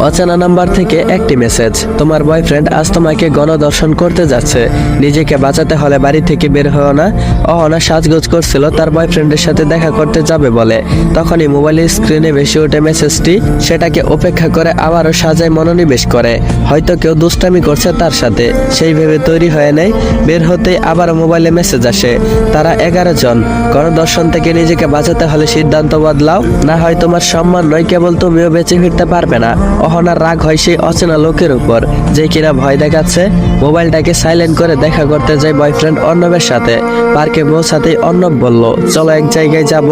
অচেনা নাম্বার থেকে একটি মেসেজ, তোমার বয়ফ্রেন্ড আজ তোমাকে গণধর্ষণ করতে যাচ্ছে, নিজেকে বাঁচাতে হলে বাড়ি থেকে বের হও না। অহনা সাজগোজ করছিল তার বয়ফ্রেন্ডের সাথে দেখা করতে যাবে বলে, তখনই মোবাইলের স্ক্রিনে ভেসে ওঠে মেসেজটি। সেটাকে উপেক্ষা করে আবারও সাজায় মনোনিবেশ করে, হয়তো কেউ দুষ্টামি করছে তার সাথে, সেই ভেবে তৈরি হয়ে নেয়। বের হতেই আবারও মোবাইলে মেসেজ আসে, তারা 11 জন, গণধর্ষণ থেকে নিজেকে বাঁচাতে হলে সিদ্ধান্ত বদলাও, না হয় তোমার সম্মান নয় কেবল তুমিও বেঁচে ফিরতে পারবে না। অহনার রাগ হয় সেই অচেনা লোকের উপর, যে কিনা ভয় দেখাচ্ছে। মোবাইলটাকে সাইলেন্ট করে দেখা করতে যায় বয়ফ্রেন্ড অর্ণবের সাথে। পার্কে পৌঁছাতেই অর্ণব বলল, চলো এক জায়গায় যাব।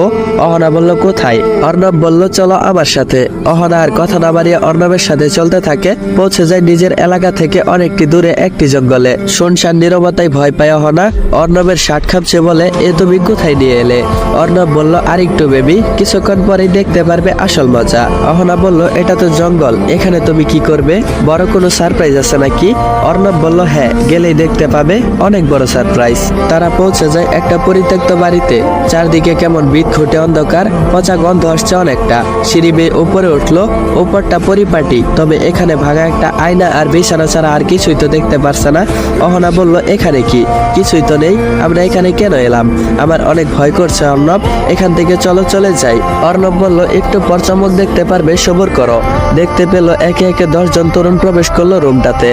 অহনা বলল, কোথায়? অর্ণব বলল, চলো আমার সাথে। অহনা আর কথা না বাড়িয়ে অর্ণবের সাথে চলতে থাকে। পৌঁছে যায় নিজের এলাকা থেকে অনেকটি দূরে একটি জঙ্গলে। শুনশান নীরবতায় ভয় পায় অহনা। অর্ণবের শার্ট খামছে বলে, এ তুমি কোথায় নিয়ে এলে? অর্ণব বলল, আরেকটু বেবি, কিছুক্ষণ পরেই দেখতে পারবে আসল মজা। অহনা বলল, এটা তো জঙ্গল, এখানে তুমি কি করবে? বড় কোনো সারপ্রাইজ আছে নাকি? অর্ণব বলল, হ্যাঁ, গেলেই দেখতে পাবে অনেক বড় সারপ্রাইজ। তারা পৌঁছে যায় একটা পরিত্যক্ত বাড়িতে। চারদিকে কেমন বিদঘুটে অন্ধকার, পচা গন্ধ আসছে অনেকটা। সিঁড়ি বেয়ে উপরে উঠলো, উপরটা পরিপাটি, তবে এখানে ভাঙা একটা আয়না আর বিছানা ছাড়া আর কিছুই তো দেখতে পারছে না। অহনা বলল, এখানে কি? কিছুই তো নেই, আমরা এখানে কেন এলাম? আমার অনেক ভয় করছে অর্ণব, এখান থেকে চলো চলে যাই। অর্ণব বলল, একটু পর চমক দেখতে পারবে, সবর করো। দেখতে পেল একে একে 10 জন তরুণ প্রবেশ করলো রুমটাতে।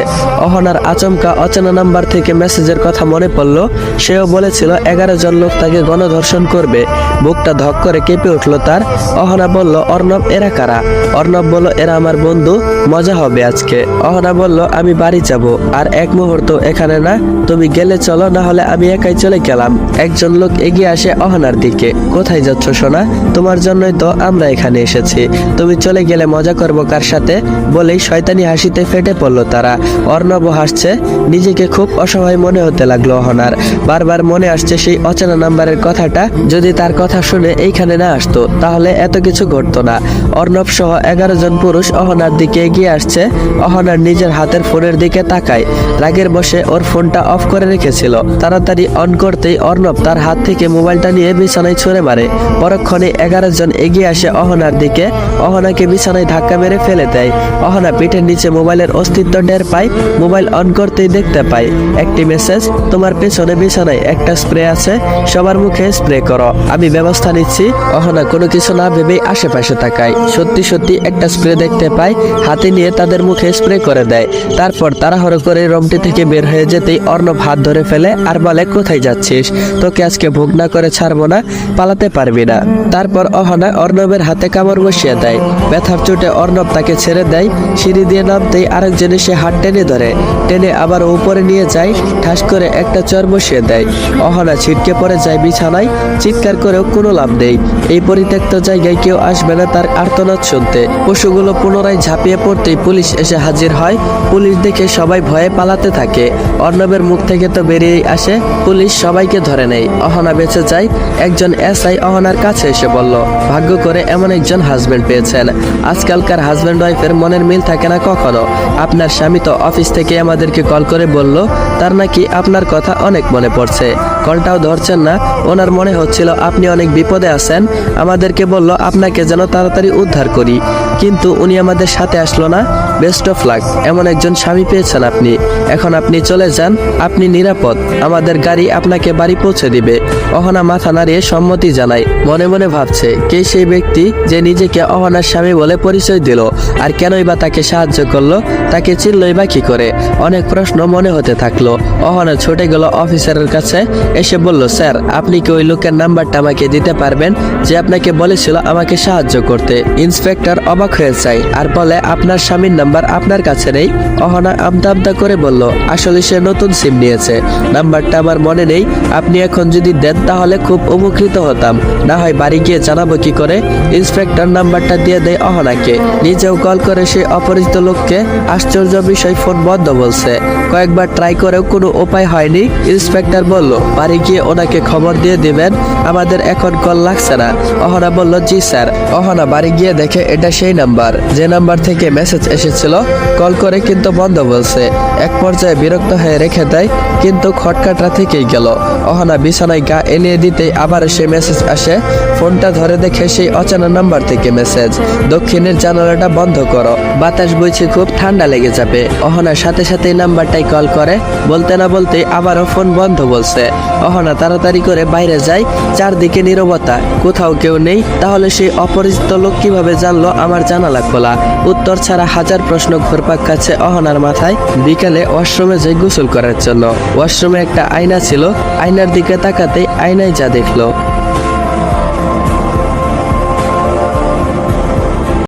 অহনার আচমকা অচেনা নাম্বার থেকে মেসেজের কথা মনে পড়ল। সেও বলেছিল 11 জন লোক তাকে গণধর্ষণ করবে। বুকটা ধক করে কেঁপে উঠলো তার। অহনা বলল, অর্ণব, এরা কারা? অর্ণব বলল, এরা আমার বন্ধু, মজা হবে আজকে। অহনা বলল, আমি বাড়ি যাব, আর এক মুহূর্ত এখানে না, তুমি গেলে চলো, না হলে আমি একাই চলে গেলাম। একজন লোক এগিয়ে আসে অহনার দিকে। কোথায় যাচ্ছ সোনা? তোমার জন্যই তো আমরা এখানে এসেছি, তুমি চলে গেলে মজা করবো কার সাথে? বলেই শয়তানি হাসিতে ফেটে পড়লো তারা। অর্ণব হাসছে, নিজেকে খুব অসহায় মনে হতে লাগলো অহনার। বারবার মনে আসছে সেই অচেনা নাম্বারের কথাটা, যদি তার কথা শুনে এইখানে না আসতো তাহলে এত কিছু ঘটতো না। অর্ণব সহ 11 জন পুরুষ অহনার দিকে এগিয়ে আসছে। অহনার নিজের হাতের ফোনের দিকে তাকায়, রাগের বসে ওর ফোনটা অফ করে রেখেছিল। তাড়াতাড়ি অন করতেই অর্ণব তার হাত থেকে মোবাইলটা নিয়ে বিছানায় ছুঁড়ে মারে। পরক্ষণে 11 জন এগিয়ে আসে অহনার দিকে। অহনাকে বিছানায় ধাক্কা মেরে ফেলে দেয়। অহনা পিঠের নিচে মোবাইলের অস্তিত্ব টের পায়। মোবাইল অন করতেই দেখতে পায় একটি মেসেজ, তোমার পেছনে বিছানায় একটা স্প্রে আছে, সবার মুখে স্প্রে করো, আমি ব্যবস্থা নিচ্ছি। অহনা কোনো কিছু না ভেবেই আশেপাশে তাকায়। সত্যি সত্যি একটা স্প্রে দেখতে পায়, হাতে নিয়ে তাদের মুখে স্প্রে করে দেয়। তারপর তাড়াহুড়ো করে রুমটি থেকে বের হয়ে যেতেই অর্ণব হাত ধরে ফেলে আর বলে, কোথায় যাচ্ছিস? তোকে আজকে ভোগ না করে ছাড়বো না, পালাতে পারবি না। তারপর অহনা অর্ণবের হাতে কামড় বসিয়ে দেয়। ব্যথার চোটে অর্ণব তাকে ছেড়ে দেয়। সিঁড়ি দিয়ে নামতেই আরেকজন এসে হাত টেনে ধরে, টেনে আবার উপরে নিয়ে যায়। ঠাস করে একটা চর বসিয়ে দেয়। অহনা ছিটকে পড়ে যায় বিছানায়। চিৎকার করেও কোনো লাভ নেই, এই পরিত্যক্ত জায়গায় কেউ আসবে না তার আর্তনাদ শুনতে। পশুগুলো পুনরায় ঝাঁপিয়ে পড়তেই পুলিশ এসে হাজির হয়। পুলিশ দেখে সবাই ভয়ে পালাতে থাকে। অর্ণবের মুখ থেকে তো বেরিয়েই আসে, পুলিশ সবাইকে ধরে নেয়। অহনা বেঁচে যায়। একজন এসআই অহনার কাছে এসে বলল, ভাগ্য করে এমন একজন হাজবেন্ড পেয়েছেন। আজকালকার হাজবেন্ড ওয়াইফের মনের মিল থাকে না কখনো। আপনার স্বামী তো অফিস থেকে আমাদেরকে কল করে বলল তার নাকি আপনার কথা অনেক মনে পড়ছে। কলটাও ধরছেন না, ওনার মনে হচ্ছিল আপনি অনেক বিপদে আছেন। আমাদেরকে বলল আপনাকে যেন তাড়াতাড়ি উদ্ধার করি, কিন্তু উনি আমাদের সাথে আসলো না। বেস্ট অফ লাক, এমন একজন স্বামী পেয়েছেন আপনি। এখন আপনি চলে যান, আপনি নিরাপদ, আমাদের গাড়ি আপনাকে বাড়ি পৌঁছে দিবে। অহনা মাথা নাড়িয়ে সম্মতি জানায়। মনে মনে ভাবছে, কে সেই ব্যক্তি যে নিজেকে অহনার স্বামী বলে পরিচয় দিল, আর কেনই বা তাকে সাহায্য করলো, তাকে চিনলই বা কি করে? অনেক প্রশ্ন মনে হতে থাকলো। অহনা ছুটে গেল অফিসারের কাছে, এসে বলল, স্যার, আপনি কি ওই লোকের নাম্বারটা আমাকে দিতে পারবেন যে আপনাকে বলেছিল আমাকে সাহায্য করতে? ইন্সপেক্টর অবাক হয়ে যায় আর বলে, আপনার স্বামীর নাম্বার আপনার কাছে নেই? অহনা আমতা আমতা করে বলল, আসলে সে নতুন সিম নিয়েছে, নাম্বারটা আমার মনে নেই। আপনি এখন যদি দেন তাহলে খুব উপকৃত হতাম, না হয় বাড়ি গিয়ে জানাবো কি করে। ইন্সপেক্টর নাম্বারটা দিয়ে দেয় অহনাকে। নিজেও কল করে সে অপরিচিত লোককে। আশ্চর্য বিষয়, ফোন বন্ধ বলছে। কয়েকবার ট্রাই করেও কোনো উপায় হয়নি। ইন্সপেক্টর বলল, বাড়ি গিয়ে ওনাকে খবর দিয়ে দিবেন, আমাদের এখন কল লাগছে না। অহনা বলল, জি স্যার। অহনা বাড়ি গিয়ে দেখে এটা সেই নাম্বার যে নাম্বার থেকে মেসেজ এসেছিল। কল করে কিন্তু বন্ধ বলছে। এক পর্যায়ে বিরক্ত হয়ে রেখে দেয়, কিন্তু খটকাটা থেকেই গেল। অহনা বিছানায় গা এলিয়ে দিতেই আবার সে মেসেজ আসে। ফোনটা ধরে দেখে সেই অচেনা নাম্বার থেকে মেসেজ, দক্ষিণের জানালাটা বন্ধ করো, বাতাস বইছে, খুব ঠান্ডা লেগে যাবে। অহনা সাথে সাথে নাম্বারটাই কল করে। বলতে না বলতে আবারও ফোন বন্ধ বলছে। অহনা তাড়াতাড়ি করে বাইরে যায়। চারদিকে নীরবতা, কোথাও কেউ নেই। তাহলে সেই অপরিচিত লোক কিভাবে জানলো আমার জানালা খোলা? উত্তর ছাড়া হাজার প্রশ্ন ঘুরপাক খাচ্ছে অহনার মাথায়। বিকালে ওয়াশরুমে যাই গোসল করার জন্য। ওয়াশরুমে একটা আয়না ছিল। আয়নার দিকে তাকাতেই আয়নায় যা দেখলো,